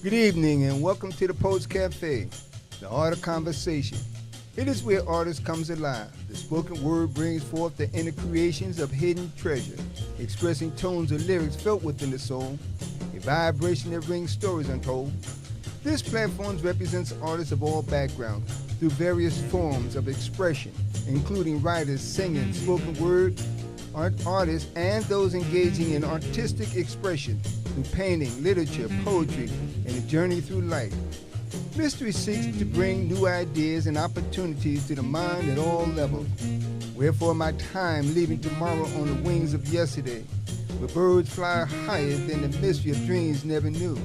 Good evening and welcome to the Poets Cafe, the art of conversation. It is where artists comes alive. The spoken word brings forth the inner creations of hidden treasure, expressing tones of lyrics felt within the soul, a vibration that rings stories untold. This platform represents artists of all backgrounds through various forms of expression, including writers, singing, spoken word, artists, and those engaging in artistic expression through painting, literature, poetry, and a journey through life. Mystery seeks to bring new ideas and opportunities to the mind at all levels. Wherefore my time leaving tomorrow on the wings of yesterday, where birds fly higher than the mystery of dreams never knew.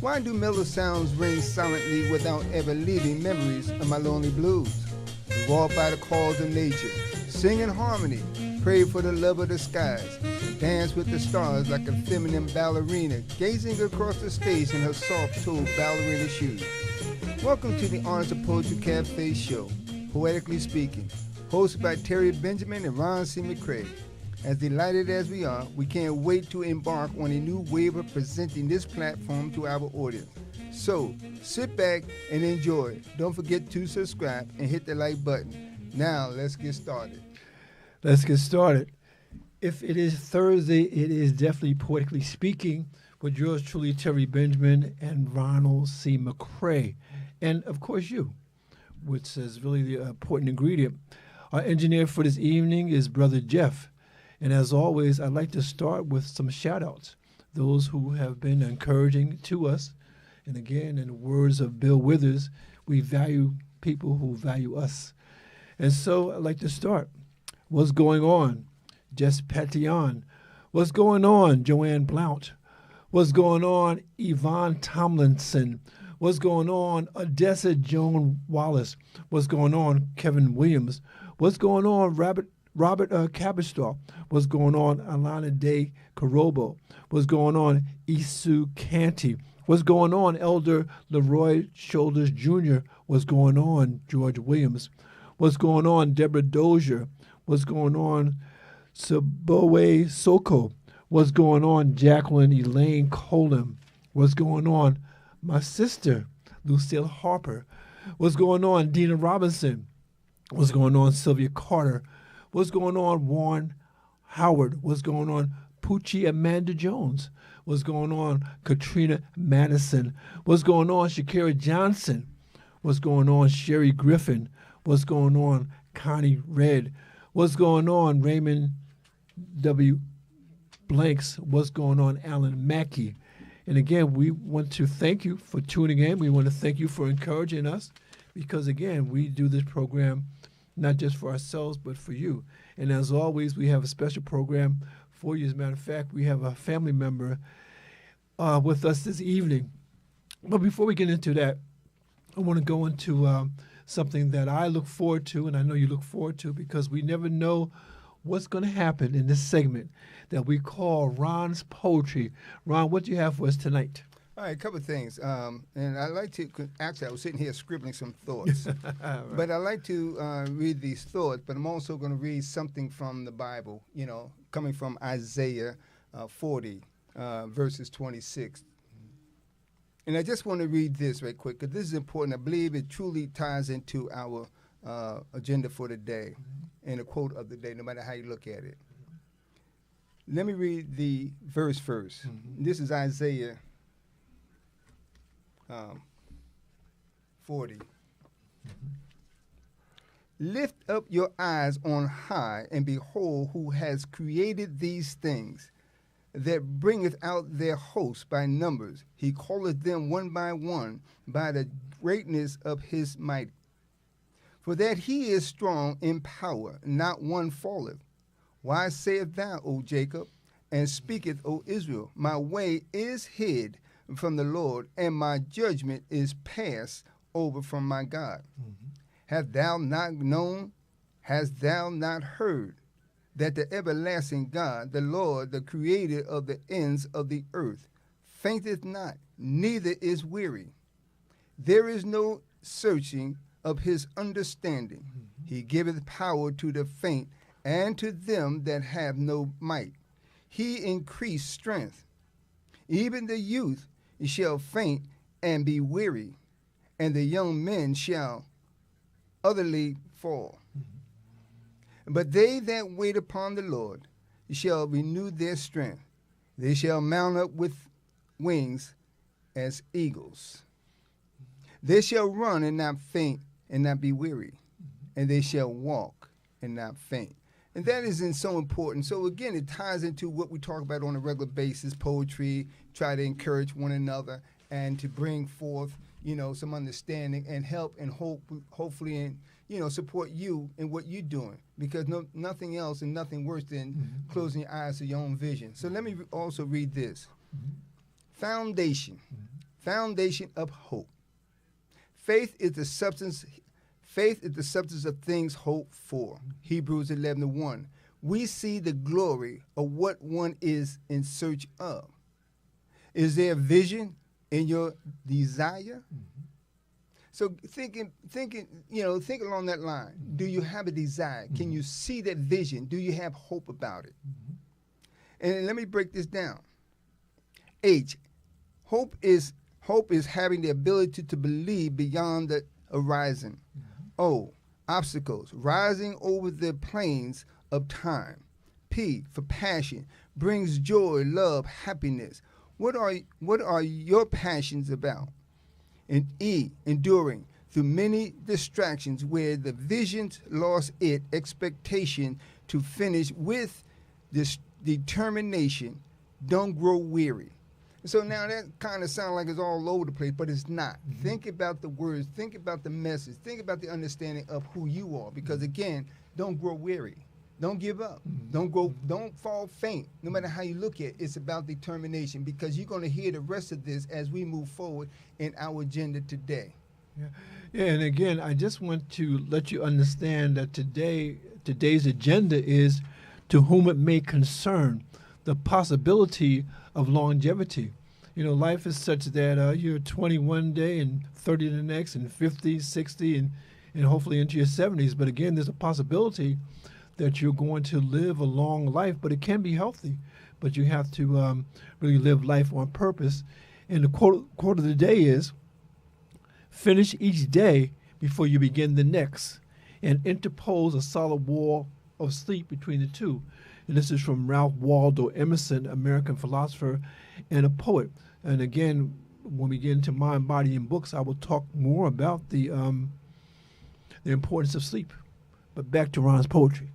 Why do mellow sounds ring silently without ever leaving memories of my lonely blues? We walk by the calls of nature, sing in harmony, pray for the love of the skies, and dance with the stars like a feminine ballerina, gazing across the stage in her soft-toed ballerina shoes. Welcome to the Artists of Poetry Cafe show, Poetically Speaking, hosted by Terry Benjamin and Ron C. McCrae. As delighted as we are, we can't wait to embark on a new wave of presenting this platform to our audience. So, sit back and enjoy. Don't forget to subscribe and hit the like button. Now, let's get started. Let's get started. If it is Thursday, it is definitely Poetically Speaking with yours truly, Terry Benjamin and Ronald C. McCrae. And, of course, you, which is really the important ingredient. Our engineer for this evening is Brother Jeff. And as always, I'd like to start with some shout-outs. Those who have been encouraging to us. And again, in the words of Bill Withers, we value people who value us. And so I'd like to start. What's going on? Jess Petion. What's going on? Joanne Blount. What's going on? Yvonne Tomlinson. What's going on? Odessa Joan Wallace. What's going on? Kevin Williams. What's going on? Robert Cabestar. What's going on? Alana Day Carobo. What's going on? Isu Canty. What's going on? Elder Leroy Shoulders Jr. What's going on? George Williams. What's going on? Deborah Dozier. What's going on? Saboe Soko. What's going on? Jacqueline Elaine Colum. What's going on? My sister, Lucille Harper. What's going on? Dina Robinson. What's going on? Sylvia Carter. What's going on? Warren Howard. What's going on? Poochie Amanda Jones. What's going on? Katrina Madison. What's going on? Shakira Johnson. What's going on? Sherry Griffin. What's going on? Connie Red. What's going on? Raymond W. Blanks. What's going on? Alan Mackey. And again, we want to thank you for tuning in. We want to thank you for encouraging us because, again, we do this program not just for ourselves but for you. And as always, we have a special program for you. As a matter of fact, we have a family member with us this evening. But before we get into that, I want to go into something that I look forward to, and I know you look forward to, because we never know what's going to happen in this segment that we call Ron's Poetry. Ron, what do you have for us tonight? All right, a couple of things. And I like to, actually, I was sitting here scribbling some thoughts. Right. But I like to read these thoughts, but I'm also going to read something from the Bible, coming from Isaiah 40, verses 26. And I just want to read this right quick, because this is important. I believe it truly ties into our agenda for the day and a quote of the day, no matter how you look at it. Let me read the verse first. This is Isaiah 40. Lift up your eyes on high, and behold who has created these things, that bringeth out their hosts by numbers. He calleth them one by the greatness of his might. For that he is strong in power, not one falleth. Why sayest thou, O Jacob, and speaketh, O Israel, my way is hid from the Lord, and my judgment is passed over from my God. Hast thou not known? Hast thou not heard? That the everlasting God, the Lord, the creator of the ends of the earth, fainteth not, neither is weary. There is no searching of his understanding. He giveth power to the faint, and to them that have no might. He increased strength. Even the youth shall faint and be weary, and the young men shall utterly fall. But they that wait upon the Lord shall renew their strength. They shall mount up with wings as eagles. They shall run and not faint and not be weary, and they shall walk and not faint. And that isn't so important. So again, it ties into what we talk about on a regular basis, poetry, try to encourage one another and to bring forth, some understanding and help and hope, hopefully, and, support you in what you're doing, because nothing else and nothing worse than closing your eyes to your own vision. So let me also read this. Foundation of hope. Faith is the substance of things hoped for. Hebrews 11:1. We see the glory of what one is in search of. Is there a vision in your desire? So think along that line. Do you have a desire? Can you see that vision? Do you have hope about it? And let me break this down. H, hope is having the ability to believe beyond the horizon. O, obstacles, rising over the plains of time. P, for passion, brings joy, love, happiness. What are your passions about? And E, enduring through many distractions where the visions lost its expectation to finish with this determination. Don't grow weary. So now that kind of sounds like it's all over the place, but it's not. Think about the words, think about the message, think about the understanding of who you are, because again, don't grow weary. Don't give up. Don't fall faint. No matter how you look at it, it's about determination, because you're going to hear the rest of this as we move forward in our agenda today. Yeah, and again, I just want to let you understand that today's agenda is to whom it may concern, the possibility of longevity. Life is such that you're 21 day and 30 the next, and 50, 60, and hopefully into your 70s. But again, there's a possibility that you're going to live a long life, but it can be healthy. But you have to really live life on purpose. And the quote of the day is, finish each day before you begin the next, and interpose a solid wall of sleep between the two. And this is from Ralph Waldo Emerson, American philosopher and a poet. And again, when we get into Mind, Body, and Books, I will talk more about the importance of sleep. But back to Ron's poetry.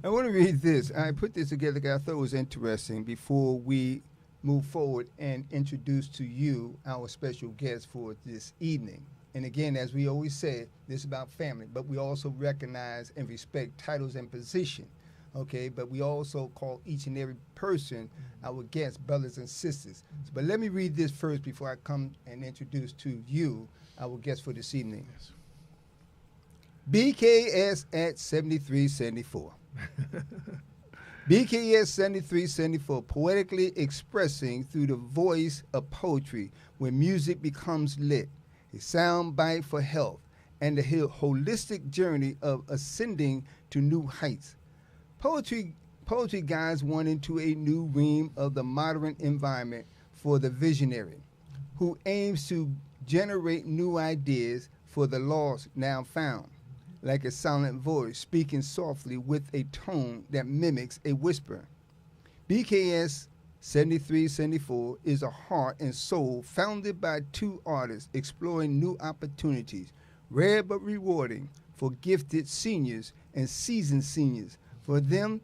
I want to read this. I put this together because I thought it was interesting before we move forward and introduce to you our special guest for this evening. And again, as we always say, this is about family, but we also recognize and respect titles and position. Okay, but we also call each and every person our guests, brothers and sisters. But let me read this first before I come and introduce to you our guest for this evening. Yes. BKS at 7374. BKS 7374, poetically expressing through the voice of poetry when music becomes lit, a sound bite for health, and the holistic journey of ascending to new heights. Poetry guides one into a new realm of the modern environment for the visionary, who aims to generate new ideas for the lost now found, like a silent voice speaking softly with a tone that mimics a whisper. BKS 7374 is a heart and soul founded by two artists exploring new opportunities, rare but rewarding for gifted seniors and seasoned seniors. For them,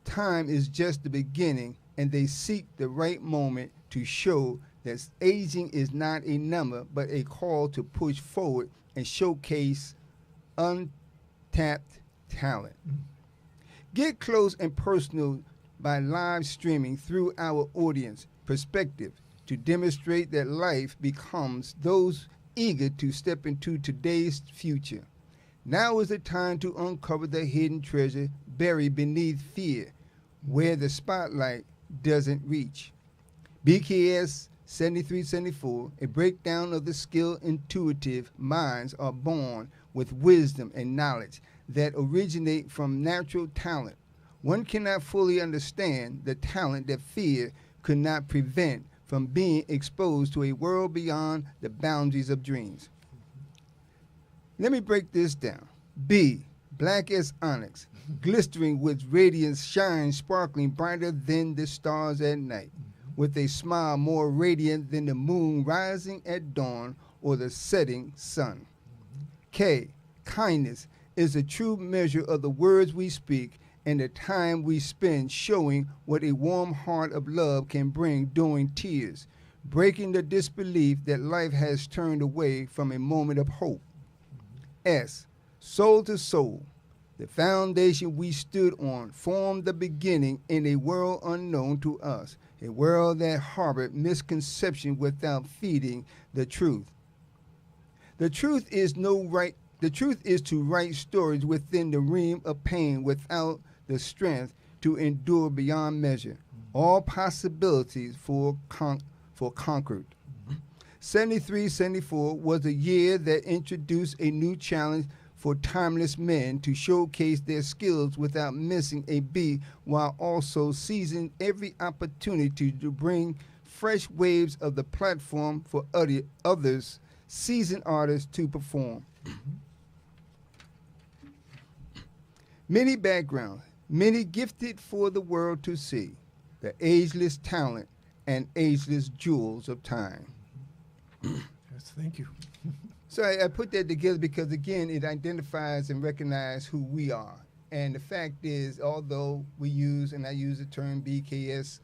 time is just the beginning, and they seek the right moment to show that aging is not a number, but a call to push forward and showcase untapped talent. Get close and personal by live streaming through our audience perspective to demonstrate that life becomes those eager to step into today's future. Now is the time to uncover the hidden treasure buried beneath fear, where the spotlight doesn't reach. BKS 7374, a breakdown of the skilled, intuitive minds are born with wisdom and knowledge that originate from natural talent. One cannot fully understand the talent that fear could not prevent, from being exposed to a world beyond the boundaries of dreams. Let me break this down. B, black as onyx, glistering with radiance, shines sparkling brighter than the stars at night, with a smile more radiant than the moon rising at dawn or the setting sun. K, kindness is a true measure of the words we speak and the time we spend showing what a warm heart of love can bring during tears, breaking the disbelief that life has turned away from a moment of hope. S, soul to soul, the foundation we stood on formed the beginning in a world unknown to us, a world that harbored misconception without feeding the truth. The truth is to write stories within the realm of pain without the strength to endure beyond measure. All possibilities for conquered. 73-74 was a year that introduced a new challenge for timeless men to showcase their skills without missing a beat, while also seizing every opportunity to bring fresh waves of the platform for others, seasoned artists to perform. Many backgrounds, many gifted for the world to see, the ageless talent and ageless jewels of time. Yes, thank you. So I put that together because, again, it identifies and recognizes who we are. And the fact is, although I use the term BKS,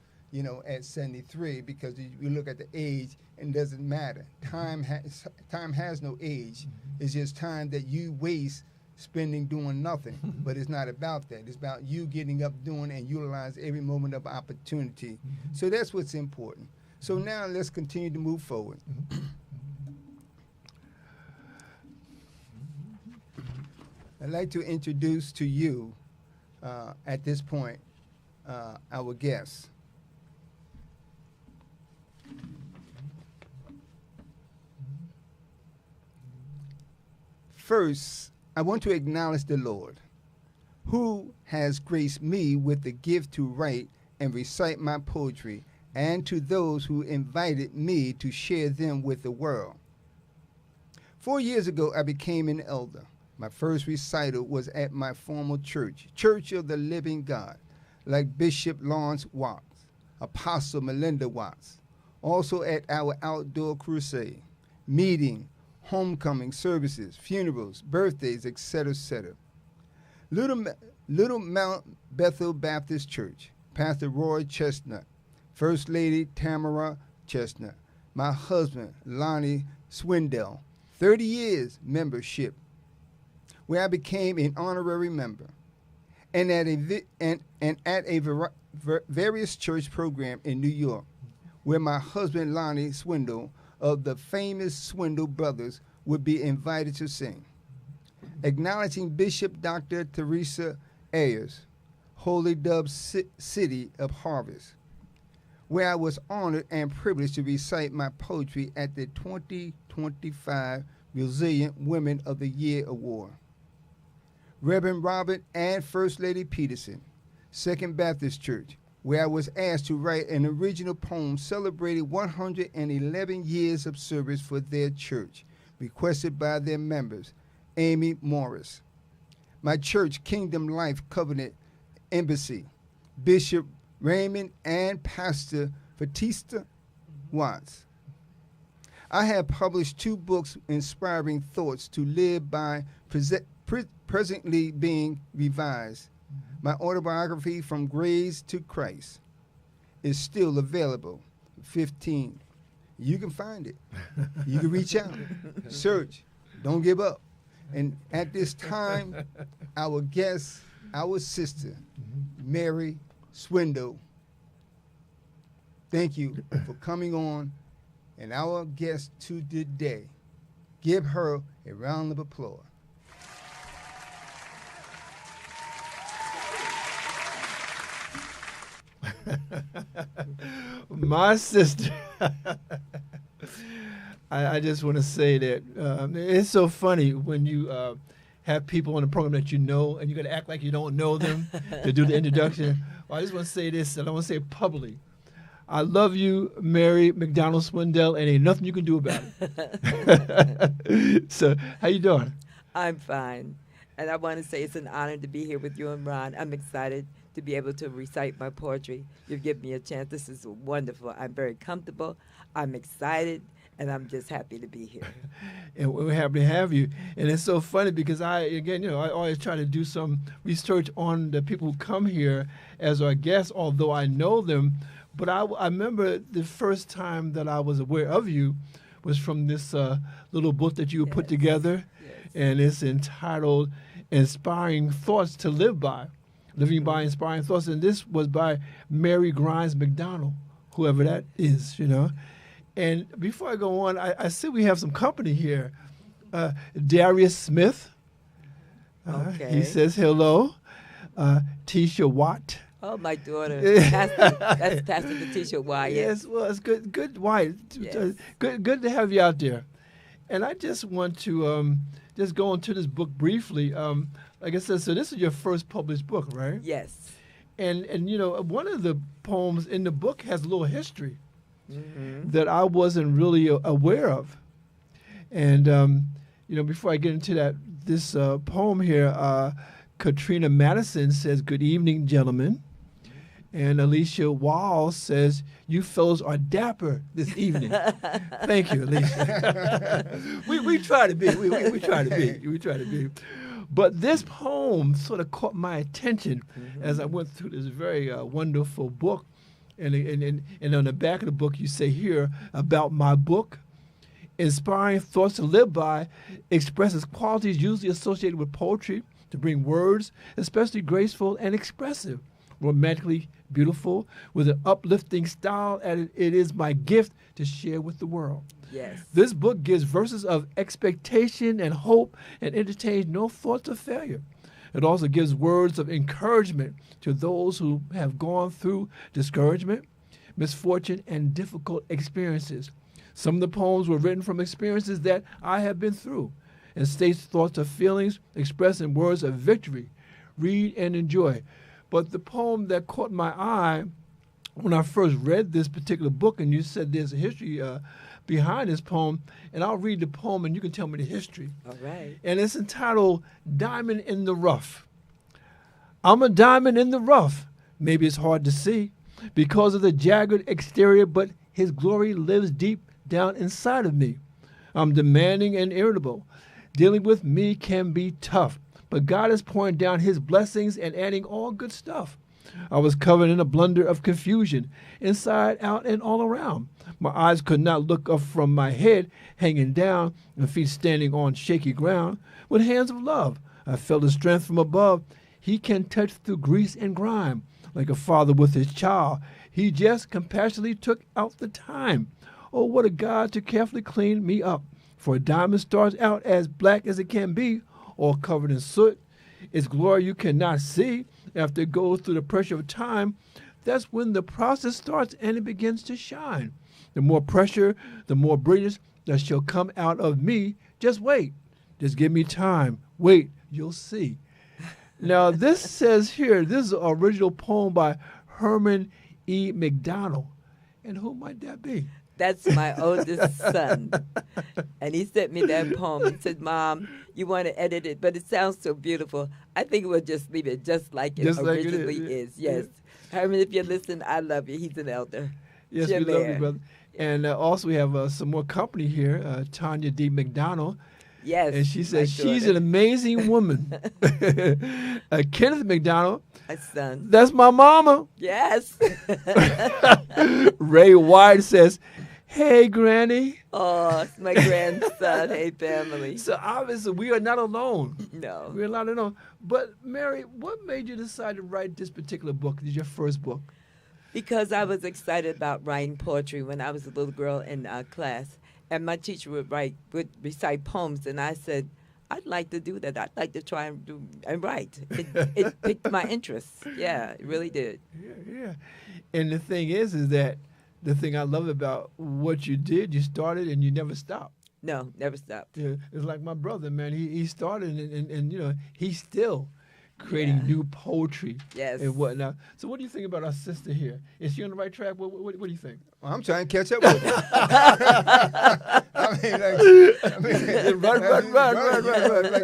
at 73, because you look at the age and it doesn't matter. Time has no age. It's just time that you waste spending doing nothing. But it's not about that. It's about you getting up, doing, and utilize every moment of opportunity. So that's what's important. So now let's continue to move forward. I'd like to introduce to you, at this point, our guests. First, I want to acknowledge the Lord, who has graced me with the gift to write and recite my poetry, and to those who invited me to share them with the world. 4 years ago, I became an elder. My first recital was at my former church, Church of the Living God, like Bishop Lawrence Watts, Apostle Melinda Watts, also at our outdoor crusade, meeting, homecoming services, funerals, birthdays, etc., etc. Little Mount Bethel Baptist Church, Pastor Roy Chestnut, First Lady Tamara Chestnut, my husband, Lonnie Swindell, 30 years membership, where I became an honorary member, and at a various church program in New York, where my husband, Lonnie Swindell, of the famous Swindell Brothers, would be invited to sing. Acknowledging Bishop Dr. Teresa Ayers, Holy Dove City of Harvest, where I was honored and privileged to recite my poetry at the 2025 Resilient Women of the Year Award. Reverend Robert and First Lady Peterson, Second Baptist Church, where I was asked to write an original poem celebrating 111 years of service for their church, requested by their members, Amy Morris. My church, Kingdom Life Covenant Embassy, Bishop Raymond and Pastor Fatista Watts. I have published 2 books inspiring thoughts to live by, presently being revised. My autobiography, From Grace to Christ, is still available. 15. You can find it. You can reach out, search, don't give up. And at this time, our guest, our sister, Mary Swindell, thank you for coming on. And our guest to today, give her a round of applause. My sister. I just want to say that it's so funny when you have people on the program that you know and you got to act like you don't know them to do the introduction. Well, I just want to say this, and I want to say it publicly. I love you, Mary McDonald Swindell, and ain't nothing you can do about it. So, how you doing? I'm fine. And I want to say it's an honor to be here with you and Ron. I'm excited to be able to recite my poetry. You've given me a chance. This is wonderful. I'm very comfortable. I'm excited. And I'm just happy to be here. And we're happy to have you. And it's so funny because I always try to do some research on the people who come here as our guests, although I know them. But I remember the first time that I was aware of you was from this little book that you put together. Yes. And it's entitled Inspiring Thoughts to Live By, Living by Inspiring Thoughts. And this was by Mary Grimes McDonald, whoever that is, you know. And before I go on, I see we have some company here. Darius Smith. Okay. He says hello. Tisha Watt. Oh, my daughter. That's Pastor Letitia Wyatt. Yes, well, it's good. Good, Wyatt. Yes. Good to have you out there. And I just want to just go into this book briefly. Like I said, so this is your first published book, right? Yes. And you know, one of the poems in the book has a little history. Mm-hmm. That I wasn't really aware of. And, you know, before I get into that, this poem here, Katrina Madison says, "Good evening, gentlemen." And Alicia Wall says, "You fellows are dapper this evening." Thank you, Alicia. we try to be. We try to be. We try to be. But this poem sort of caught my attention as I went through this very wonderful book. And on the back of the book, you say here about my book, inspiring thoughts to live by, expresses qualities usually associated with poetry to bring words, especially graceful and expressive, romantically beautiful, with an uplifting style, and it is my gift to share with the world. Yes. This book gives verses of expectation and hope and entertains no thoughts of failure. It also gives words of encouragement to those who have gone through discouragement, misfortune, and difficult experiences. Some of the poems were written from experiences that I have been through and states thoughts or feelings expressed in words of victory. Read and enjoy. But the poem that caught my eye when I first read this particular book, and you said there's a history behind this poem, and I'll read the poem and you can tell me the history. All right. And it's entitled Diamond in the Rough. I'm a diamond in the rough. Maybe it's hard to see because of the jagged exterior, but his glory lives deep down inside of me. I'm demanding and irritable. Dealing with me can be tough, but God is pouring down his blessings and adding all good stuff. I was covered in a blunder of confusion, inside, out, and all around. My eyes could not look up from my head hanging down and feet standing on shaky ground. With hands of love, I felt the strength from above. He can touch through grease and grime, like a father with his child. He just compassionately took out the time. Oh, what a God to carefully clean me up. For a diamond starts out as black as it can be, all covered in soot. Its glory you cannot see after it goes through the pressure of time. That's when the process starts and it begins to shine. The more pressure, the more brilliance that shall come out of me. Just wait. Just give me time. Wait, you'll see. Now, this says here, this is an original poem by Herman E. McDonald. And who might that be? That's my oldest son. And he sent me that poem. He said, "Mom, you want to edit it, but it sounds so beautiful. I think we'll just leave it just like it originally is." Yes. Herman, if you listen, I love you. He's an elder. Yes, we love you, brother. And also we have some more company here, Tanya D. McDonald. Yes. And she says she's an amazing woman. Kenneth McDonald. My son. That's my mama. Yes. Ray White says, "Hey, Granny." Oh, it's my grandson. Hey, family. So obviously we are not alone. No. We're not alone. But Mary, what made you decide to write this particular book? This is your first book. Because I was excited about writing poetry when I was a little girl in class. And my teacher would recite poems, and I said, I'd like to do that. I'd like to try and write. It piqued my interest. Yeah, it really did. Yeah. And the thing is that the thing I love about what you did, you started and you never stopped. No, never stopped. Yeah, it's like my brother, man. He started and you know, he's still creating Yeah. new poetry Yes. and whatnot. So what do you think about our sister here? Is she on the right track? What do you think? Well, I'm trying to catch up with her. I mean, Run. like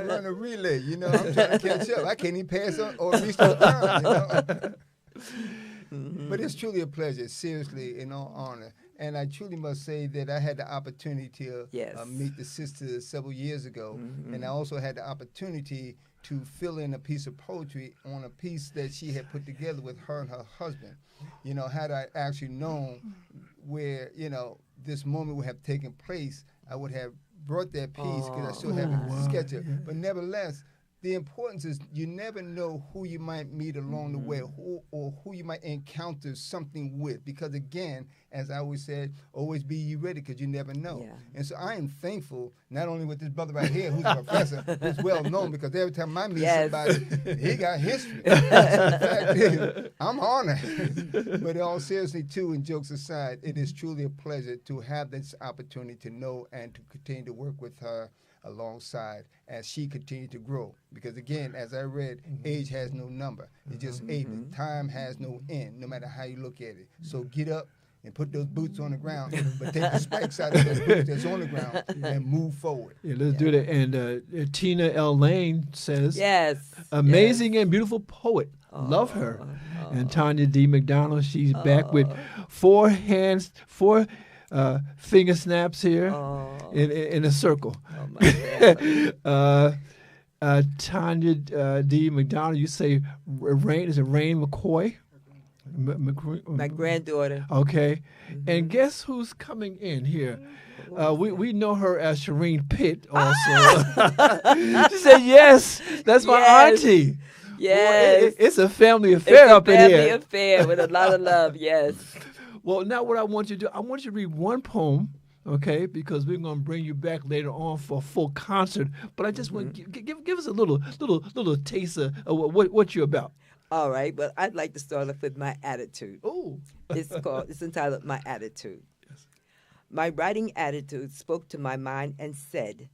run a relay. You know, I'm trying to catch up. I can't even pass on or reach the time. You know. But it's truly a pleasure, seriously, in all honor. And I truly must say that I had the opportunity to meet the sister several years ago. And I also had the opportunity to fill in a piece of poetry on a piece that she had put together with her and her husband. You know, had I actually known where, you know, this moment would have taken place, I would have brought that piece because I still have a sketch of it. But nevertheless, the importance is you never know who you might meet along the way or who you might encounter something with. Because again, as I always said, always be ye ready because you never know. Yeah. And so I am thankful, not only with this brother right here, who's a professor, who's well known, because every time I meet somebody, he got history. So the fact is, I'm honored. But in all seriously, too, and jokes aside, it is truly a pleasure to have this opportunity to know and to continue to work with her alongside as she continued to grow. Because again, as I read, age has no number. It's just age. Time has no end, no matter how you look at it. So get up and put those boots on the ground, but take the spikes out of those boots that's on the ground and move forward. Yeah, let's do that. And Tina L. Lane says, yes, amazing and beautiful poet. Love her. And Tanya D. McDonald, she's back with four finger snaps here in a circle. Tanya D. McDonald, you say Rain, is it Rain McCoy? My granddaughter. Okay. And guess who's coming in here? We know her as Shireen Pitt also. She said, yes, that's my auntie. Yes. Boy, it's a family affair up in here. It's a family affair with a lot of love, yes. Well, now what I want you to do, I want you to read one poem, okay, because we're going to bring you back later on for a full concert. But I just want to give us a little taste of what you're about. All right. Well, I'd like to start off with my attitude. Oh. It's entitled My Attitude. Yes. My writing attitude spoke to my mind and said,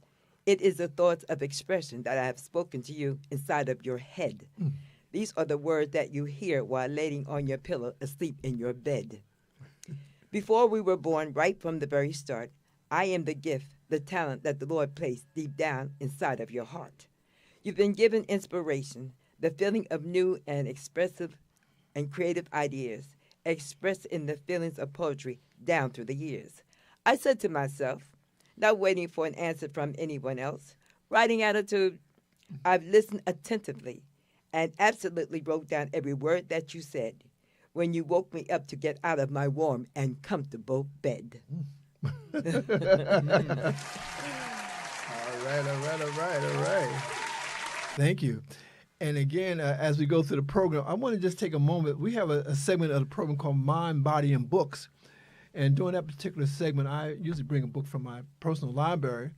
it is the thoughts of expression that I have spoken to you inside of your head. These are the words that you hear while laying on your pillow asleep in your bed. Before we were born, right from the very start, I am the gift, the talent that the Lord placed deep down inside of your heart. You've been given inspiration, the feeling of new and expressive and creative ideas expressed in the feelings of poetry down through the years. I said to myself, not waiting for an answer from anyone else, writing attitude, I've listened attentively and absolutely wrote down every word that you said when you woke me up to get out of my warm and comfortable bed. All right. Thank you. And again, as we go through the program, I want to just take a moment. We have a segment of the program called Mind, Body, and Books. And during that particular segment, I usually bring a book from my personal library.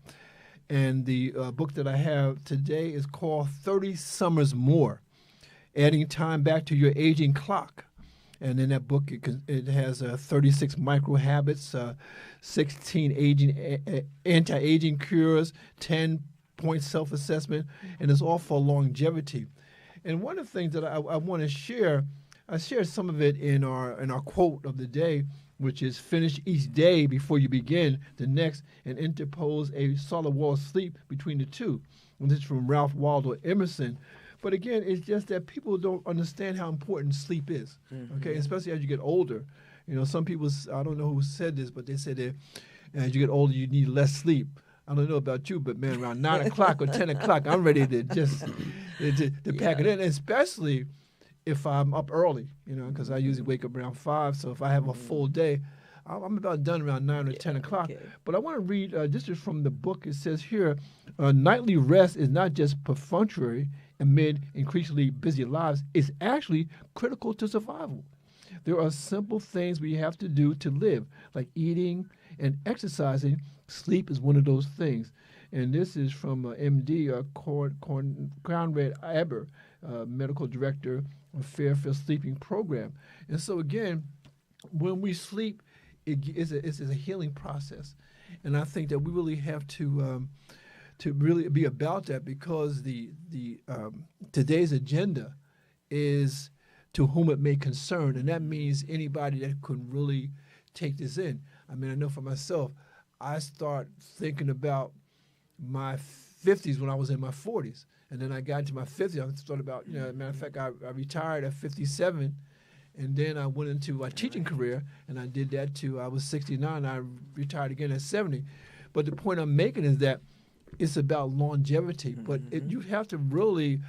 And the book that I have today is called 30 Summers More, Adding Time Back to Your Aging Clock. And in that book, it has 36 micro habits, 16 anti-aging cures, 10-point self-assessment, and it's all for longevity. And one of the things that I want to share, I shared some of it in our quote of the day, which is finish each day before you begin the next and interpose a solid wall of sleep between the two. And this is from Ralph Waldo Emerson. But again, it's just that people don't understand how important sleep is, okay? Especially as you get older. You know, some people, I don't know who said this, but they said that as you get older, you need less sleep. I don't know about you, but man, around 9 o'clock or 10 o'clock, I'm ready to just to pack it in, especially if I'm up early, you know, because I usually wake up around 5. So if I have a full day, I'm about done around 9 or 10 o'clock. Okay. But I want to read, this is from the book. It says here, nightly rest is not just perfunctory amid increasingly busy lives. It's actually critical to survival. There are simple things we have to do to live, like eating and exercising. Sleep is one of those things. And this is from MD Conrad Aber, medical director of Fairfield Sleeping Program. And so again, when we sleep, it's a healing process. And I think that we really have to to really be about that, because the today's agenda is to whom it may concern, and that means anybody that could really take this in. I mean, I know for myself, I start thinking about my 50s when I was in my 40s, and then I got into my 50s. I thought about, as a matter of fact, I retired at 57, and then I went into my teaching career, and I did that till I was 69. And I retired again at 70. But the point I'm making is that it's about longevity, but you have to really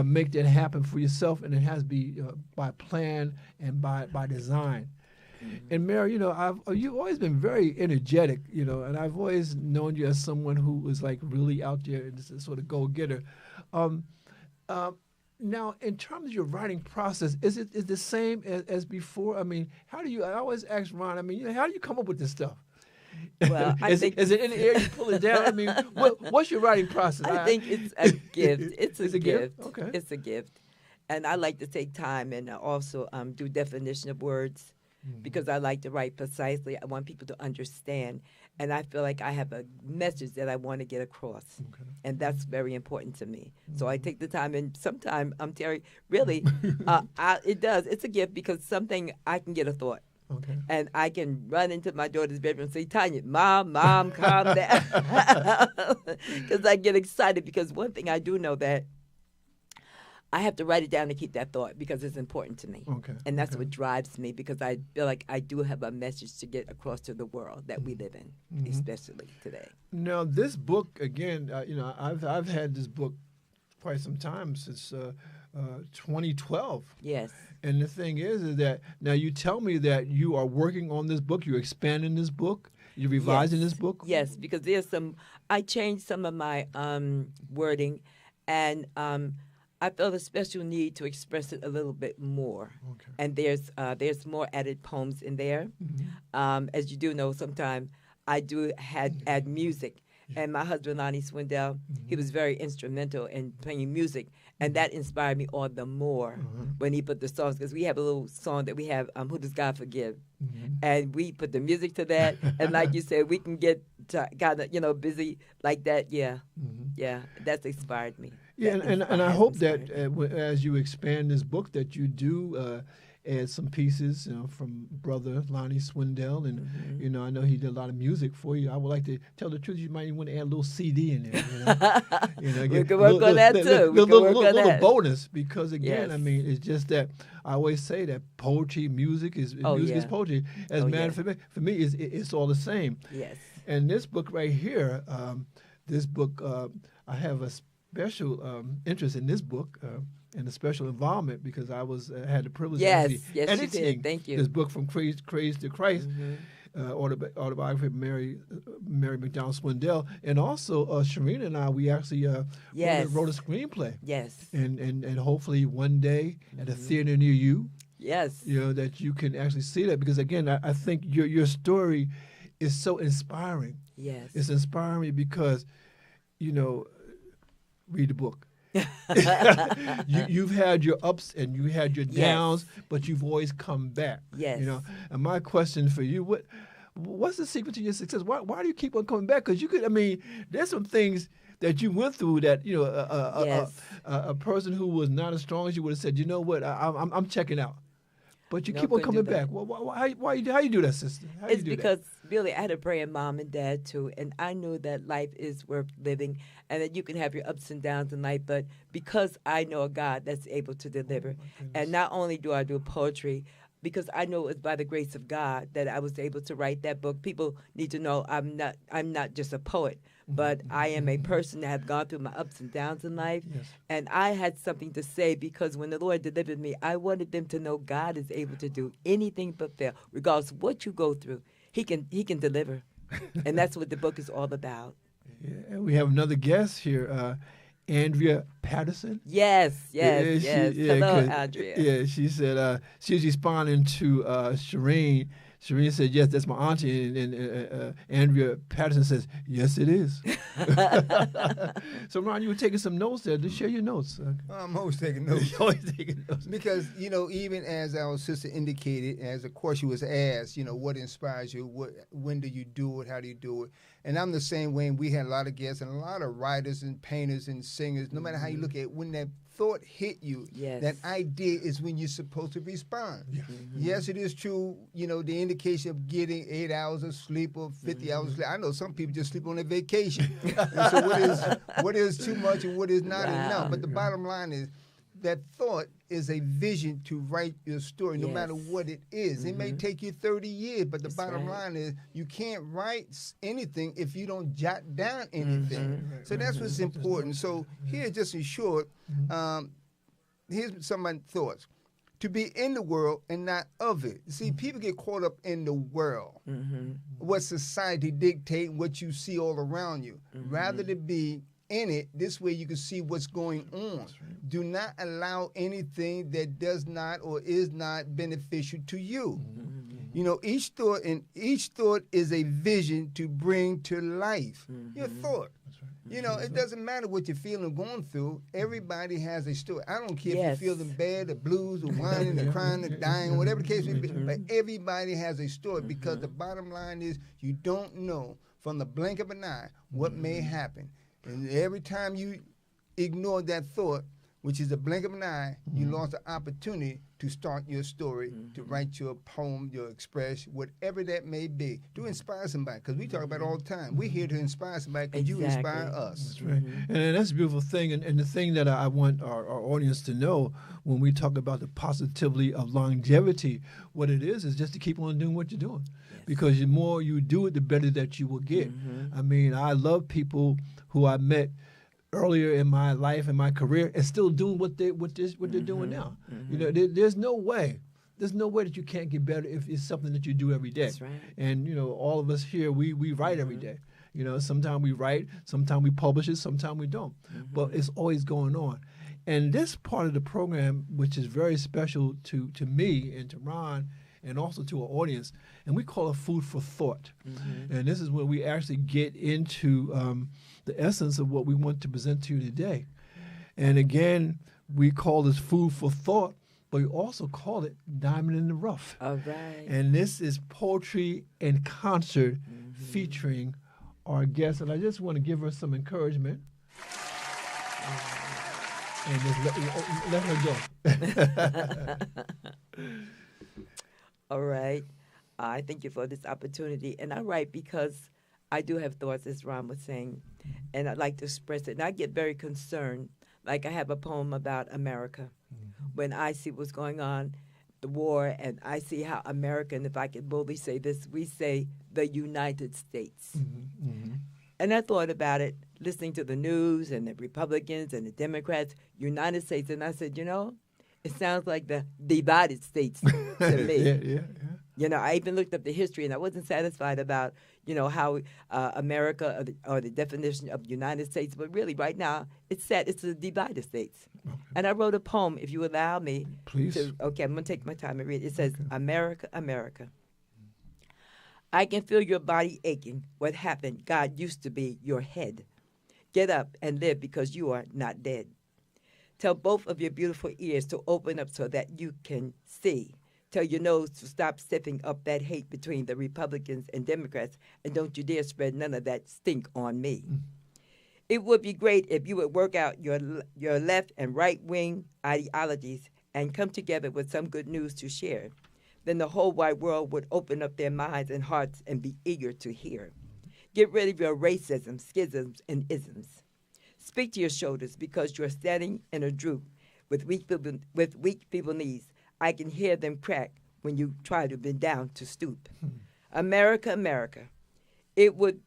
make that happen for yourself, and it has to be by plan and by design. And Mary, you've always been very energetic, and I've always known you as someone who was like really out there and just a sort of go-getter. Now, in terms of your writing process, is it the same as before? I mean, I always ask Ron, how do you come up with this stuff? Well, is it in the air, you pull it down? I mean, what's your writing process? I think it's a gift. It's a gift. Okay. It's a gift. And I like to take time and also do definition of words, because I like to write precisely. I want people to understand. And I feel like I have a message that I want to get across. Okay. And that's very important to me. So I take the time, and sometimes, Terry, really, it's a gift, because something I can get a thought. Okay. And I can run into my daughter's bedroom and say, Tanya, Mom, calm down. Because I get excited, because one thing I do know that I have to write it down to keep that thought, because it's important to me. Okay. And that's what drives me, because I feel like I do have a message to get across to the world that we live in, especially today. Now, this book, again, I've had this book quite some time, since 2012. Yes. And the thing is that now you tell me that you are working on this book, you're expanding this book, you're revising this book? Yes, because I changed some of my wording, and I felt a special need to express it a little bit more. Okay. And there's more added poems in there. As you do know, sometimes I do add music. And my husband, Lonnie Swindell, he was very instrumental in playing music. And that inspired me all the more when he put the songs. Because we have a little song that we have, Who Does God Forgive? And we put the music to that. And like you said, we can get kind of, busy like that. Yeah. Yeah, that's inspired me. Yeah, and I hope that as you expand this book, that you do add some pieces, from Brother Lonnie Swindell, and I know he did a lot of music for you. I would like to tell the truth. You might even want to add a little CD in there. We can work on that too. We can work on that. Little bonus, because again, Yes. It's just that I always say that poetry, music is poetry. As a matter for me, it's all the same. Yes. And this book right here, I have a special interest in this book. And a special involvement, because I had the privilege of editing this book, From Craze to Christ, autobiography of Mary McDonald Swindell, and also Sharina and I, we actually wrote a screenplay. Yes. And hopefully one day at a theater near you, yes, that you can actually see that, because again, I think your story is so inspiring. Yes. It's inspiring because, read the book. You've had your ups and you had your downs, but you've always come back. Yes. And my question for you, what's the secret to your success? Why do you keep on coming back? Because there's some things that you went through that a person who was not as strong as you would have said, you know what, I'm checking out. But you keep on coming back. How you do that, sister? It's because, really, I had a praying mom and dad, too, and I knew that life is worth living and that you can have your ups and downs in life, but because I know a God that's able to deliver, and not only do I do poetry, because I know it's by the grace of God that I was able to write that book. People need to know I'm not just a poet, but I am a person that have gone through my ups and downs in life. Yes. And I had something to say, because when the Lord delivered me, I wanted them to know God is able to do anything but fail. Regardless of what you go through, He can deliver. And that's what the book is all about. Yeah, and we have another guest here, Andrea Patterson. Yes. Hello, Andrea. Yeah, she said she was responding to Shireen. Shireen said, yes, that's my auntie. And Andrea Patterson says, yes, it is. So, Ron, you were taking some notes there. Just share your notes. I'm always taking notes. You're always taking notes. Because, even as our sister indicated, as of course she was asked, what inspires you, when do you do it, how do you do it? And I'm the same way. And we had a lot of guests and a lot of writers and painters and singers. No matter how you look at it, when that thought hit you, Yes. that idea is when you're supposed to respond. Yes. Yes, it is true, the indication of getting 8 hours of sleep or 50 hours of sleep. I know some people just sleep on their vacation. And so what is too much and what is not enough? But the bottom line is that thought is a vision to write your story, no matter what it is. It may take you 30 years, but the bottom line is you can't write anything if you don't jot down anything. So that's what's important. So here, just in short, here's some of my thoughts. To be in the world and not of it. See, people get caught up in the world, what society dictates, what you see all around you, rather than be in it. This way you can see what's going on. Right. Do not allow anything that does not or is not beneficial to you. Each thought is a vision to bring to life. Your thought. That's right. It doesn't matter what you're feeling going through. Everybody has a story. I don't care if you're feeling bad, or blues, or whining, or crying, or dying, whatever the case may be. But everybody has a story because the bottom line is you don't know from the blink of an eye what may happen. And every time you ignore that thought, which is a blink of an eye, you lost the opportunity to start your story, to write your poem, your express, whatever that may be, to inspire somebody. Because we talk about it all the time. We're here to inspire somebody because you inspire us. That's right. And that's a beautiful thing. And the thing that I want our audience to know when we talk about the positivity of longevity, what it is just to keep on doing what you're doing. Yes. Because the more you do it, the better that you will get. I mean, I love people who I met earlier in my life and my career and still doing what they're doing now. There's no way that you can't get better if it's something that you do every day. That's right. And all of us here, we write every day. Sometimes we write, sometimes we publish it, sometimes we don't. But it's always going on. And this part of the program, which is very special to me and to Ron and also to our audience, and we call it Food for Thought. And this is where we actually get into the essence of what we want to present to you today. And again, we call this Food for Thought, but we also call it Diamond in the Rough. All right. And this is poetry in concert featuring our guest. And I just want to give her some encouragement. And just let her go. All right. I thank you for this opportunity. And I write because I do have thoughts, as Ron was saying, and I'd like to express it. And I get very concerned. Like I have a poem about America. When I see what's going on, the war, and I see how America, and if I can boldly say this, we say the United States. And I thought about it, listening to the news and the Republicans and the Democrats, United States, and I said, it sounds like the divided states to me. I even looked up the history, and I wasn't satisfied about, how America or the definition of the United States. But really, right now, it's the divided states. Okay. And I wrote a poem, if you allow me. Please. Okay, I'm going to take my time and read it. It says, America, America. I can feel your body aching. What happened? God used to be your head. Get up and live because you are not dead. Tell both of your beautiful ears to open up so that you can see. Tell your nose to stop sipping up that hate between the Republicans and Democrats, and don't you dare spread none of that stink on me. It would be great if you would work out your left and right-wing ideologies and come together with some good news to share. Then the whole wide world would open up their minds and hearts and be eager to hear. Get rid of your racism, schisms, and isms. Speak to your shoulders because you're standing in a droop with weak people knees. I can hear them crack when you try to bend down to stoop. America, America. It would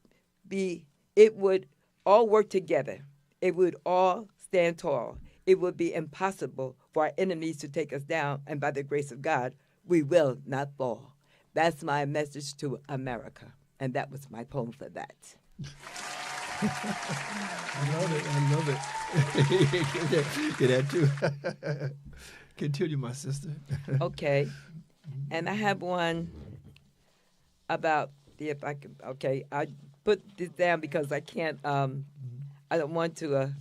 all work together. It would all stand tall. It would be impossible for our enemies to take us down, and by the grace of God, we will not fall. That's my message to America, and that was my poem for that. I love it. Get that too. Continue, my sister. Okay. And I have one about if I can. Okay, I put this down because I can't. I don't want to.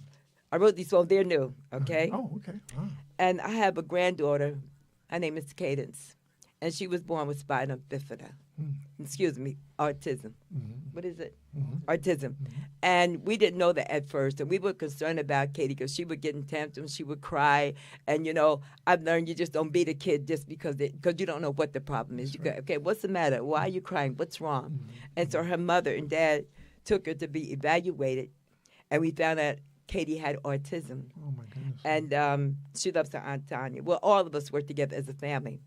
I wrote these poems. They're new. Okay. Oh, okay. Wow. And I have a granddaughter. Her name is Cadence, and she was born with spina bifida. Excuse me, autism. What is it? Autism. Mm-hmm. And we didn't know that at first. And we were concerned about Katie because she would get in tantrums. She would cry. And, you know, I've learned you just don't beat a kid just because you don't know what the problem is. You go, okay, what's the matter? Why are you crying? What's wrong? And so her mother and dad took her to be evaluated. And we found out Katie had autism. Oh, my goodness. And she loves her Aunt Tanya. Well, all of us work together as a family.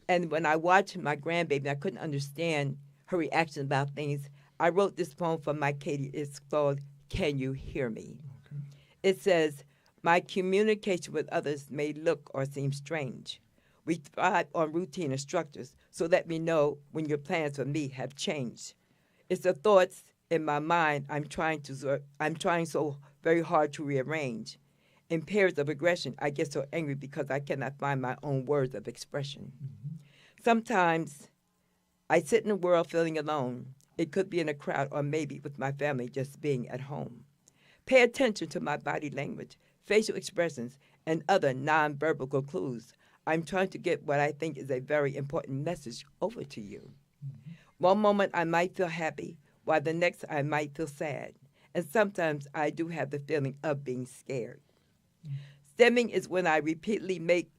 And when I watched my grandbaby, I couldn't understand her reaction about things. I wrote this poem for my Katie. It's called Can You Hear Me? Okay. It says, my communication with others may look or seem strange. We thrive on routine and structures, so let me know when your plans for me have changed. It's the thoughts in my mind I'm trying so very hard to rearrange. In periods of aggression, I get so angry because I cannot find my own words of expression. Sometimes I sit in the world feeling alone. It could be in a crowd or maybe with my family just being at home. Pay attention to my body language, facial expressions, and other nonverbal clues. I'm trying to get what I think is a very important message over to you. One moment I might feel happy, while the next I might feel sad. And sometimes I do have the feeling of being scared. Stemming is when I repeatedly make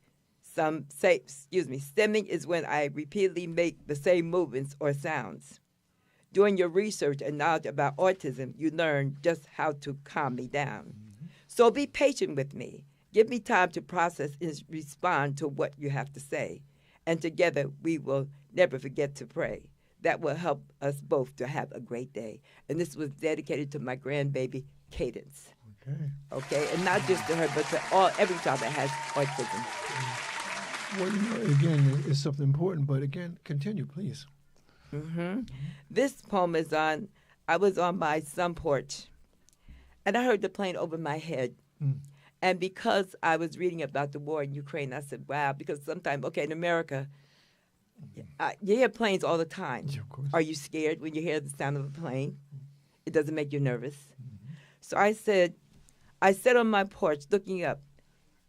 stemming is when I repeatedly make the same movements or sounds. Doing your research and knowledge about autism, you learn just how to calm me down. So be patient with me. Give me time to process and respond to what you have to say. And together we will never forget to pray. That will help us both to have a great day. And this was dedicated to my grandbaby, Cadence. Okay, and not just to her, but to every child that has autism. Well, you know, again, it's something important, but again, continue, please. This poem is I was on my sun porch, and I heard the plane over my head. And because I was reading about the war in Ukraine, I said, wow, because sometimes, in America, you hear planes all the time. Yeah, of course. Are you scared when you hear the sound of a plane? It doesn't make you nervous. So I sat on my porch looking up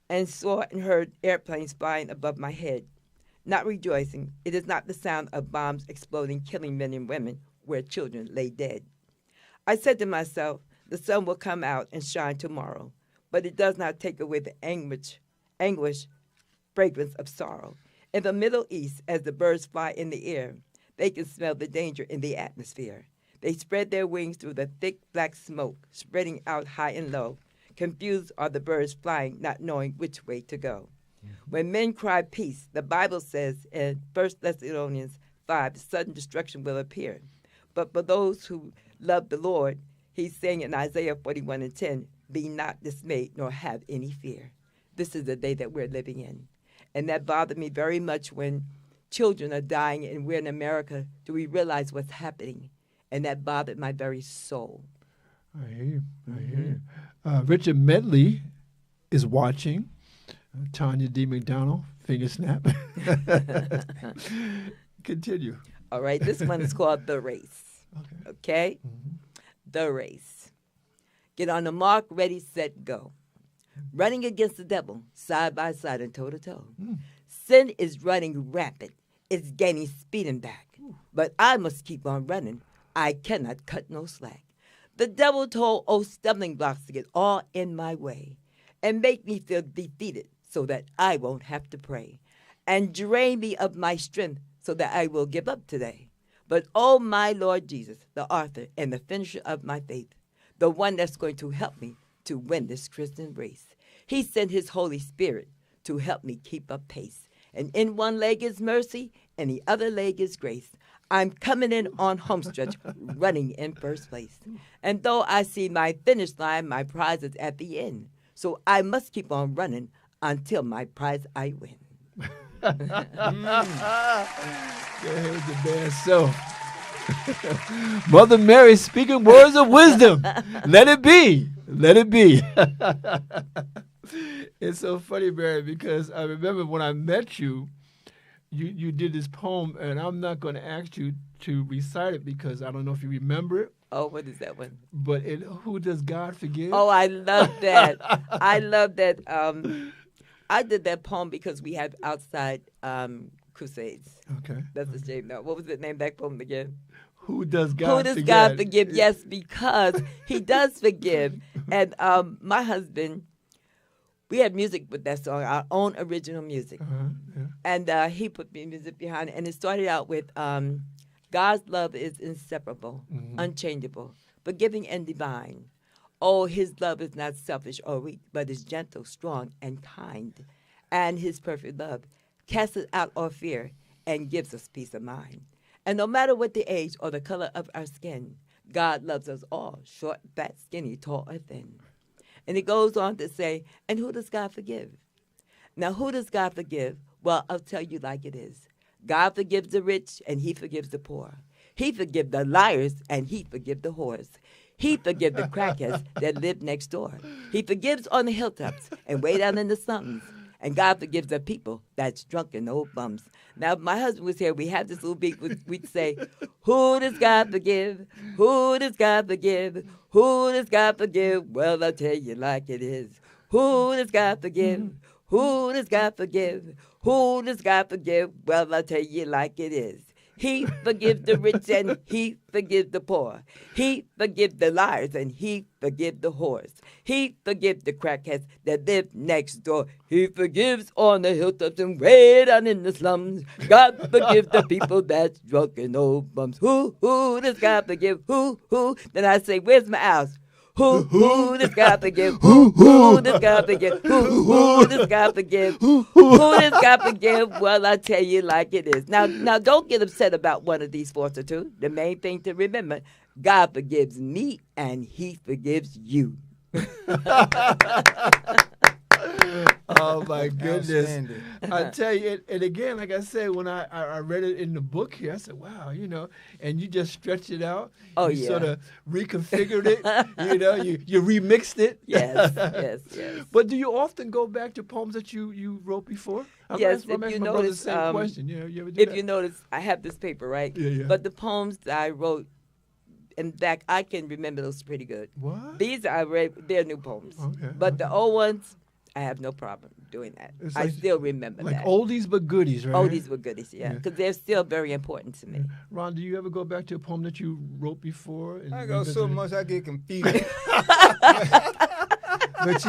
and saw and heard airplanes flying above my head. Not rejoicing, it is not the sound of bombs exploding, killing men and women where children lay dead. I said to myself, the sun will come out and shine tomorrow, but it does not take away the anguish, fragrance of sorrow. In the Middle East, as the birds fly in the air, they can smell the danger in the atmosphere. They spread their wings through the thick black smoke, spreading out high and low. Confused are the birds flying, not knowing which way to go. When men cry peace, the Bible says in 1 Thessalonians 5, sudden destruction will appear. But for those who love the Lord, he's saying in Isaiah 41:10, be not dismayed nor have any fear. This is the day that we're living in. And that bothered me very much when children are dying and we're in America. Do we realize what's happening? And that bothered my very soul. I hear you. I hear you. Richard Medley is watching. Tanya D. McDonald, finger snap. Continue. All right, this one is called The Race. Okay? Mm-hmm. The Race. Get on the mark, ready, set, go. Running against the devil, side by side and toe to toe. Sin is running rapid. It's gaining speed and back. But I must keep on running. I cannot cut no slack. The devil told old stumbling blocks to get all in my way and make me feel defeated so that I won't have to pray and drain me of my strength so that I will give up today. But oh, my Lord Jesus, the author and the finisher of my faith, the one that's going to help me to win this Christian race. He sent his Holy Spirit to help me keep up pace. And in one leg is mercy, and the other leg is grace. I'm coming in on homestretch, running in first place. And though I see my finish line, my prize is at the end. So I must keep on running until my prize I win. Go ahead with your bad self. Mother Mary speaking words of wisdom. Let it be. Let it be. It's so funny, Mary, because I remember when I met you, you did this poem, and I'm not going to ask you to recite it because I don't know if you remember it. Oh, what is that one? But who does God forgive? Oh, I love that. I love that. I did that poem because we have outside Crusades. Okay. That's a shame. Now, what was the name back poem again? Who does God Who does forget? God forgive? Yes, because He does forgive. And my husband, we had music with that song, our own original music. Yeah. And he put the music behind it. And it started out with God's love is inseparable, unchangeable, forgiving and divine. Oh, His love is not selfish or weak, but is gentle, strong, and kind. And His perfect love casts out all fear and gives us peace of mind. And no matter what the age or the color of our skin, God loves us all, short, fat, skinny, tall, or thin. And it goes on to say, and who does God forgive? Now, who does God forgive? Well, I'll tell you like it is. God forgives the rich, and He forgives the poor. He forgives the liars, and He forgives the whores. He forgives the crackheads that live next door. He forgives on the hilltops and way down in the slums. And God forgives the people that's drunken old bums. Now, if my husband was here, we have this little beat. We'd say, who does God forgive? Who does God forgive? Who does God forgive? Well, I'll tell you like it is. Who does God forgive? Who does God forgive? Who does God forgive? Well, I'll tell you like it is. He forgives the rich and He forgives the poor. He forgives the liars and He forgives the whores. He forgives the crackheads that live next door. He forgives on the hilltops and way down in the slums. God forgives the people that's drunk and old bums. Who does God forgive? Who? Then I say, where's my house? Who does God forgive? Who does God forgive? Who does God forgive? Who does God forgive? Well, I tell you like it is. Now, don't get upset about one of these 4 or 2. The main thing to remember, God forgives me and He forgives you. Oh my goodness! I tell you, and again, like I said, when I read it in the book here, I said, "Wow, and you just stretched it out. Oh, you yeah. sort of reconfigured it. You remixed it. Yes. But do you often go back to poems that you wrote before? Yes, I'm if you asking my brother the notice, same question. You ever do if that? you notice, I have this paper, right? Yeah. But the poems that I wrote, in fact, I can remember those pretty good. What? These they're new poems. Okay, But the old ones, I have no problem doing that. It's I like- still remember Like that. oldies but goodies, right? Oldies were goodies, yeah, Yeah. because they're still very important to me. Ron, do you ever go back to a poem that you wrote before? And I go so revisit it? much I get confused. But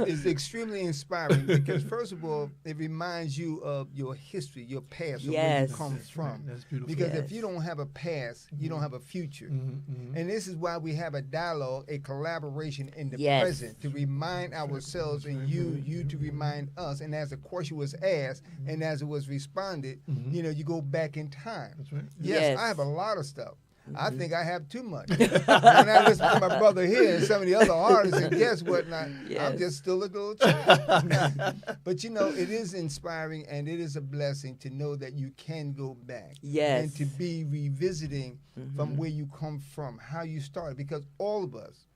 it's extremely inspiring because first of all, it reminds you of your history, your past, of where you Yes. come That's from. right. That's beautiful. Because Yes. if you don't have a past, you don't have a future. Mhm. And this is why we have a dialogue, a collaboration in the Yes. present to remind ourselves and you to remind us. And as the question was asked and as it was responded, you go back in time. That's right. Yes, Yes. I have a lot of stuff. I think I have too much. When I listen to my brother here and some of the other artists, and guess what? I'm Yes. just still a little child. But it is inspiring and it is a blessing to know that you can go back. Yes. And to be revisiting from where you come from, how you started. Because all of us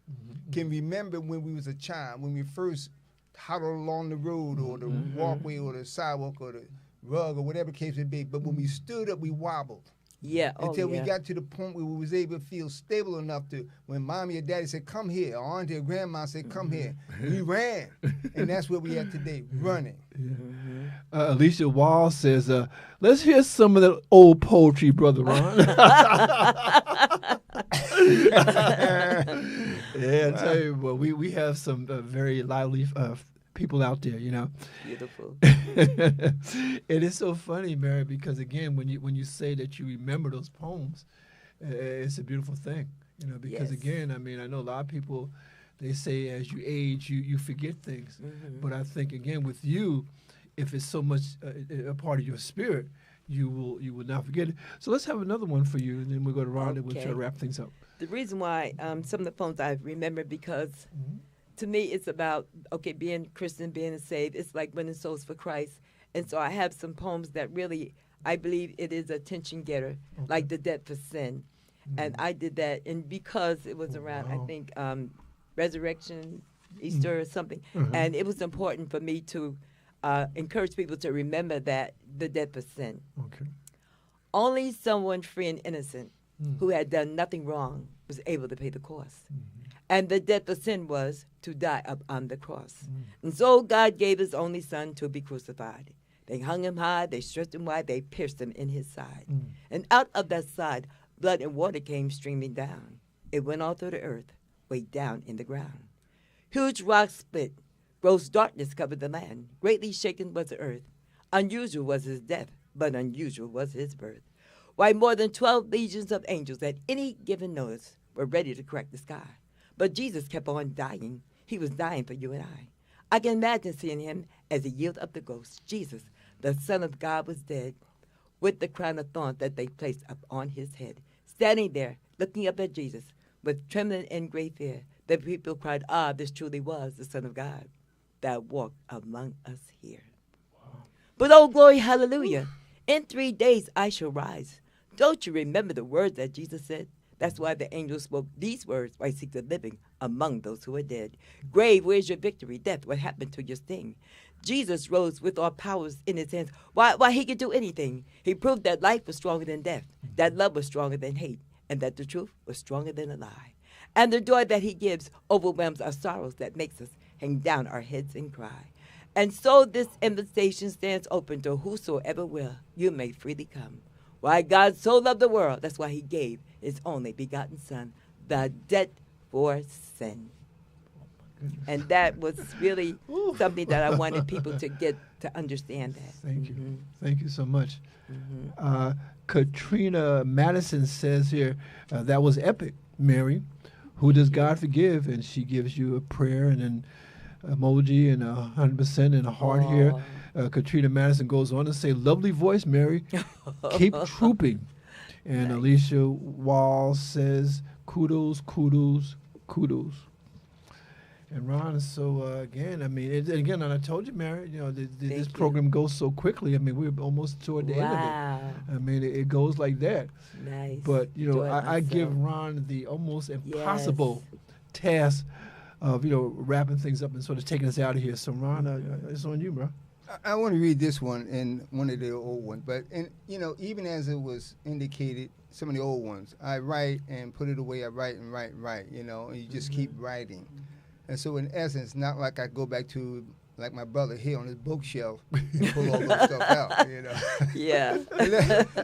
can remember when we was a child, when we first toddled along the road or the walkway or the sidewalk or the rug or whatever case may be. But when we stood up, we wobbled. Yeah. Until we got to the point where we was able to feel stable enough to, when mommy or daddy said, come here, or auntie or grandma said, come here, we ran. And that's where we at today, running. Alicia Wall says, let's hear some of the old poetry, Brother Ron. I tell you, well, we have some very lively people out there, Beautiful. It is so funny, Mary, because again, when you say that you remember those poems, it's a beautiful thing, because Yes. again, I mean, I know a lot of people, they say as you age, you forget things, but I think again with you, if it's so much a part of your spirit, you will not forget it. So let's have another one for you, and then we'll go to Ron and we'll try to wrap things up. The reason why some of the poems I remember because to me it's about being Christian, being saved. It's like winning souls for Christ, and so I have some poems that really I believe it is a attention getter, like the debt for sin, and I did that, and because it was around I think resurrection, Easter or something, and it was important for me to encourage people to remember that the debt for sin. Okay. Only someone free and innocent who had done nothing wrong was able to pay the cost. And the death of sin was to die up on the cross. And so God gave his only son to be crucified. They hung him high, they stretched him wide, they pierced him in his side. And out of that side, blood and water came streaming down. It went all through the earth, way down in the ground. Huge rocks split. Gross darkness covered the land. Greatly shaken was the earth. Unusual was his death, but unusual was his birth. Why, more than 12 legions of angels at any given notice were ready to crack the sky. But Jesus kept on dying. He was dying for you and I can imagine seeing him as he yielded up the ghost. Jesus, the Son of God, was dead, with the crown of thorns that they placed up on his head. Standing there, looking up at Jesus, with trembling and great fear, the people cried, "Ah, this truly was the Son of God that walked among us here." Wow. But oh, glory, hallelujah. In 3 days I shall rise. Don't you remember the words that Jesus said? That's why the angel spoke these words, "Why seek the living among those who are dead? Grave, where's your victory? Death, what happened to your sting?" Jesus rose with all powers in his hands. Why he could do anything. He proved that life was stronger than death, that love was stronger than hate, and that the truth was stronger than a lie. And the joy that he gives overwhelms our sorrows, that makes us hang down our heads and cry. And so this invitation stands open to whosoever will. You may freely come. Why God so loved the world, that's why he gave his only begotten Son, the debt for sin. And that was really something that I wanted people to get to understand that. Thank you. Thank you so much. Katrina Madison says here, that was epic, Mary. Who does God forgive? And she gives you a prayer and an emoji and 100% and a heart here. Katrina Madison goes on to say, lovely voice, Mary. Keep trooping. And nice. Alicia Wall says, kudos, kudos, kudos. And Ron, so again, I mean, and I told you, Mary, you know, this program goes so quickly. I mean, we're almost toward the end of it. I mean, it goes like that. Nice. But, you know, I give Ron the almost impossible task of, you know, wrapping things up and sort of taking us out of here. So, Ron, it's on you, bro. I want to read this one and one of the old ones. But, you know, even as it was indicated, some of the old ones, I write and put it away. I write and write, you know, and you just keep writing. And so, in essence, not like I go back to, like my brother here on his bookshelf and pull all that stuff out, you know. Yeah.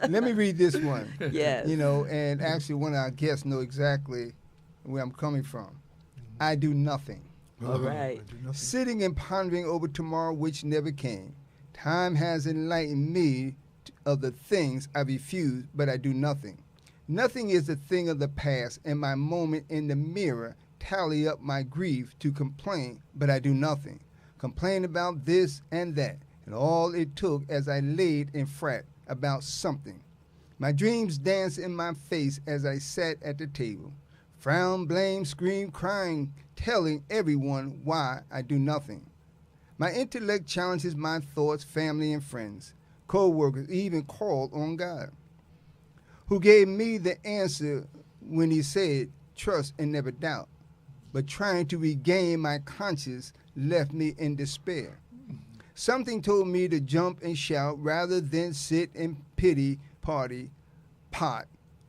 let me read this one. Yes. You know, and actually one of our guests know exactly where I'm coming from. I do nothing. All right. Sitting and pondering over tomorrow which never came. Time has enlightened me of the things I refuse, but I do nothing. Nothing is a thing of the past, and my moment in the mirror tally up my grief to complain, but I do nothing. Complain about this and that, and all it took as I laid and fret about something. My dreams danced in my face as I sat at the table. Frown, blame, scream, crying, telling everyone why I do nothing. My intellect challenges my thoughts, family, and friends. Co-workers even called on God, who gave me the answer when he said, trust and never doubt. But trying to regain my conscience left me in despair. Something told me to jump and shout rather than sit and pity pot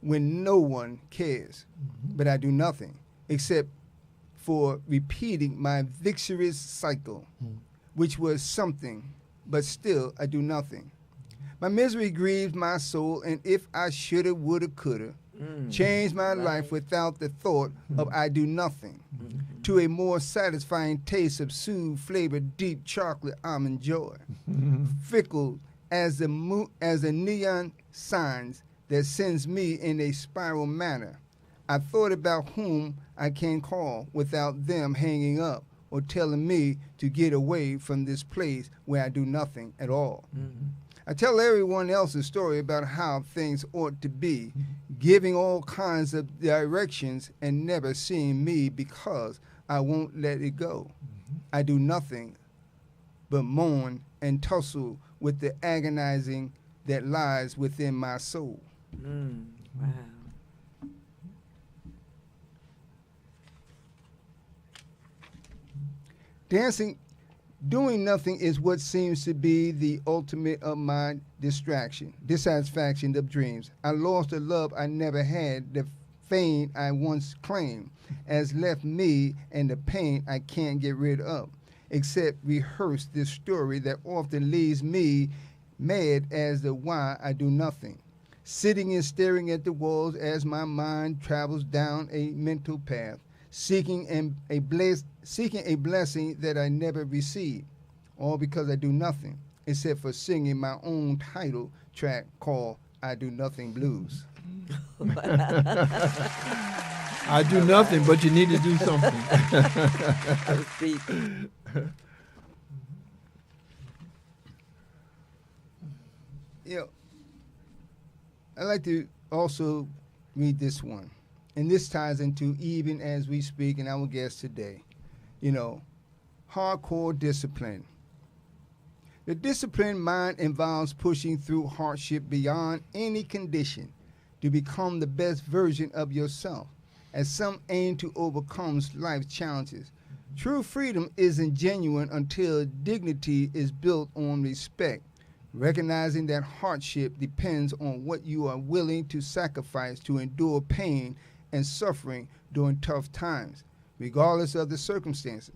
when no one cares. But I do nothing except for repeating my victorious cycle, which was something, but still I do nothing. My misery grieves my soul, and if I shoulda, woulda, coulda, change my life without the thought of I do nothing to a more satisfying taste of soothed flavored deep chocolate almond joy, fickle as the neon signs that sends me in a spiral manner. I thought about whom I can call without them hanging up or telling me to get away from this place where I do nothing at all. I tell everyone else a story about how things ought to be, giving all kinds of directions and never seeing me because I won't let it go. I do nothing but mourn and tussle with the agonizing that lies within my soul. Wow. Doing nothing is what seems to be the ultimate of my dissatisfaction of dreams. I lost the love I never had, the fame I once claimed has left me and the pain I can't get rid of, except rehearse this story that often leaves me mad as to why I do nothing, sitting and staring at the walls as my mind travels down a mental path, seeking a blessing that I never received, all because I do nothing except for singing my own title track called I Do Nothing Blues. I do nothing, but you need to do something. So deep. You know, I like to also read this one. And this ties into even as we speak and our guest today. You know, hardcore discipline. The disciplined mind involves pushing through hardship beyond any condition to become the best version of yourself, as some aim to overcome life's challenges. True freedom isn't genuine until dignity is built on respect, recognizing that hardship depends on what you are willing to sacrifice to endure pain and suffering during tough times, regardless of the circumstances.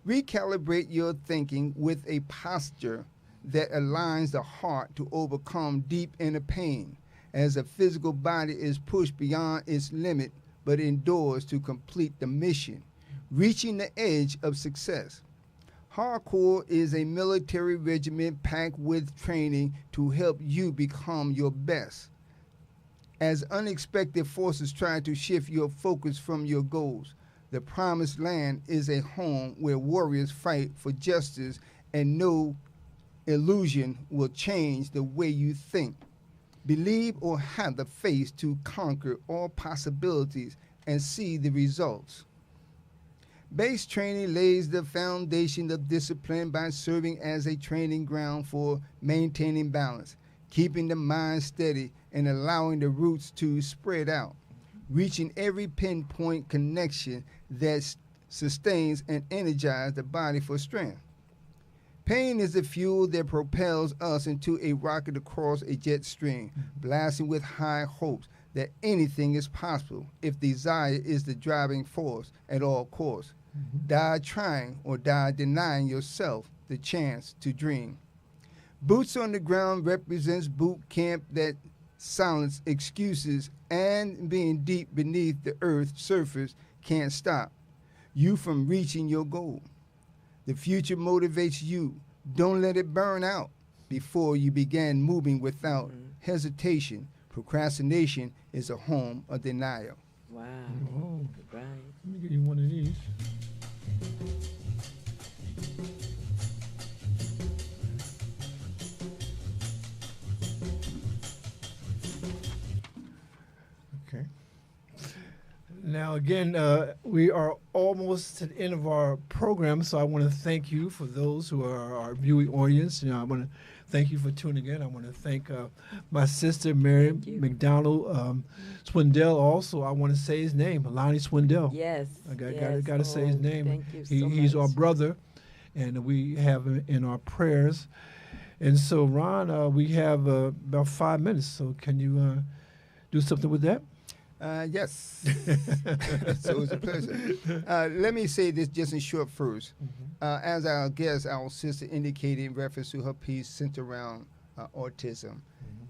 Recalibrate your thinking with a posture that aligns the heart to overcome deep inner pain, as the physical body is pushed beyond its limit but endures to complete the mission, reaching the edge of success. Hardcore is a military regiment packed with training to help you become your best. As unexpected forces try to shift your focus from your goals, the promised land is a home where warriors fight for justice, and no illusion will change the way you think, believe, or have the faith to conquer all possibilities and see the results. Base training lays the foundation of discipline by serving as a training ground for maintaining balance, keeping the mind steady, and allowing the roots to spread out, reaching every pinpoint connection that sustains and energizes the body for strength. Pain is the fuel that propels us into a rocket across a jet stream, blasting with high hopes that anything is possible if desire is the driving force at all costs. Die trying or die denying yourself the chance to dream. Boots on the ground represents boot camp that silence excuses, and being deep beneath the earth's surface can't stop you from reaching your goal. The future motivates you. Don't let it burn out before you begin moving without hesitation. Procrastination is a home of denial. Wow. Oh. Right. Let me give you one of these. Okay. Now, again, we are almost to the end of our program, so I want to thank you for those who are our viewing audience. I want to thank you for tuning in. I want to thank my sister, Mary McDonald Swindell. Also, I want to say his name, Lonnie Swindell. Yes. I got to say his name. Thank you so He's much. our brother, and we have him in our prayers. And so, Ron, we have about 5 minutes, so can you do something with that? Yes. So it's a pleasure. Let me say this just in short first. As our guest, our sister indicated in reference to her piece centered around autism.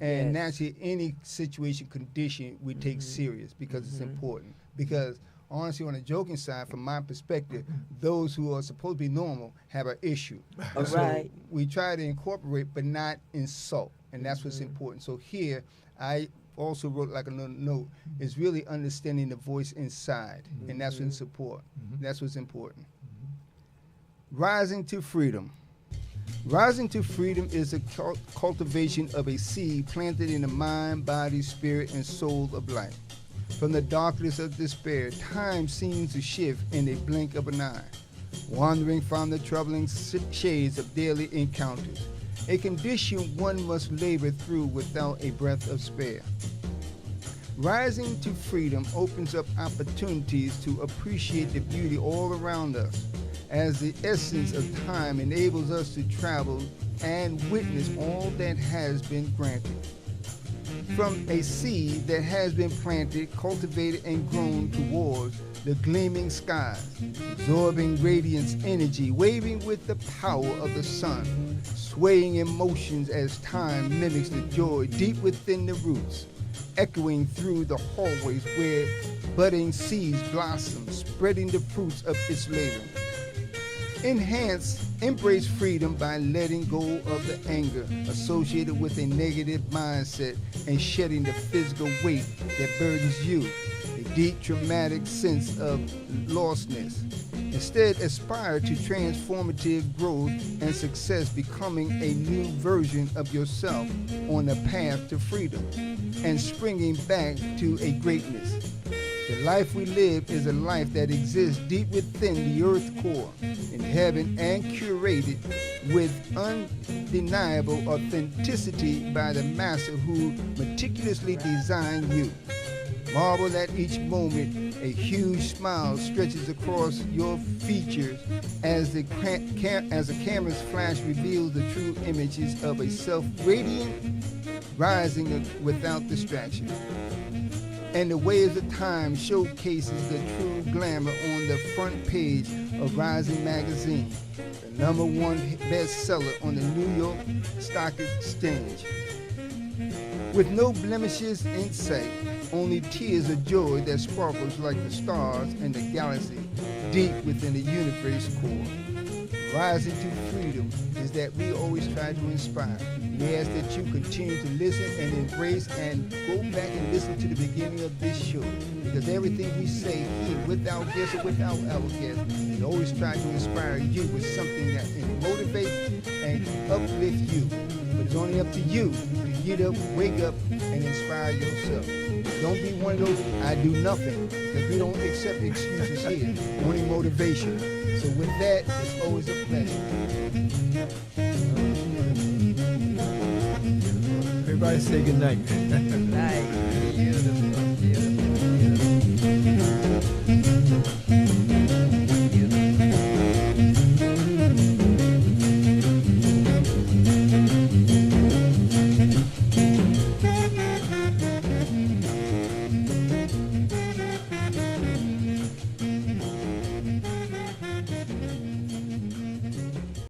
And Yes. naturally, any situation, condition we take serious because it's important. Because honestly, on the joking side, from my perspective, those who are supposed to be normal have an issue. So Right. we try to incorporate but not insult. And that's what's important. So here, I also wrote like a little note, is really understanding the voice inside, and that's what's support. That's what's important. Rising to freedom. Rising to freedom is a cultivation of a seed planted in the mind, body, spirit, and soul of life. From the darkness of despair, time seems to shift in a blink of an eye, wandering from the troubling shades of daily encounters, a condition one must labor through without a breath of spare. Rising to freedom opens up opportunities to appreciate the beauty all around us, as the essence of time enables us to travel and witness all that has been granted. from a seed that has been planted, cultivated, and grown towards the gleaming skies, absorbing radiance energy, waving with the power of the sun, swaying emotions as time mimics the joy deep within the roots, echoing through the hallways where budding seeds blossom, spreading the fruits of its labor. Embrace freedom by letting go of the anger associated with a negative mindset and shedding the physical weight that burdens you, a deep traumatic sense of lostness. Instead, aspire to transformative growth and success, becoming a new version of yourself on the path to freedom and springing back to a greatness. The life we live is a life that exists deep within the earth's core, in heaven, and curated with undeniable authenticity by the master who meticulously designed you. Marvel at each moment. A huge smile stretches across your features as the camera's flash reveals the true images of a self radiant, rising without distraction. And the waves of time showcases the true glamour on the front page of Rising Magazine, the #1 bestseller on the New York Stock Exchange. With no blemishes in sight, only tears of joy that sparkles like the stars in the galaxy deep within the universe core. Rising to freedom is that we always try to inspire. We ask that you continue to listen and embrace and go back and listen to the beginning of this show, because everything we say here, without guests or without our guests, we always try to inspire you with something that can motivate and uplift you. But it's only up to you to get up, wake up, and inspire yourself. Don't be one of those, I do nothing, because we don't accept excuses here, only motivation. So with that, it's always a pleasure. Everybody say good night.